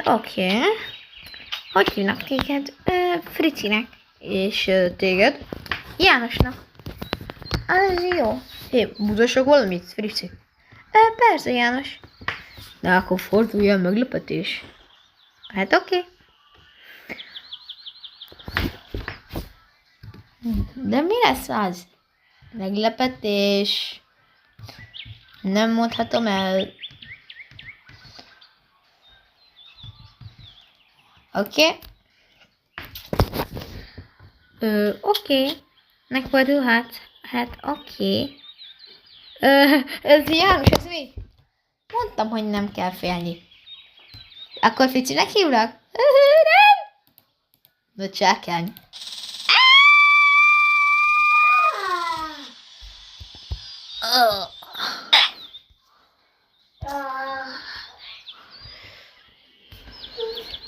Oké. Hogy hívnak téged? Fricinek. És téged? Jánosnak. Az jó. Hé, mutassak valamit, Frici? Persze, János. De akkor forduljon meglepetés. Hát oké. De mi lesz az? Meglepetés. Nem mondhatom el. Oké. Oké. Megfordulhat. Hát oké. Ez János, ez mi? Mondtam, hogy nem kell félni. Akkor Fricinek hívlak? Nem! De csákány.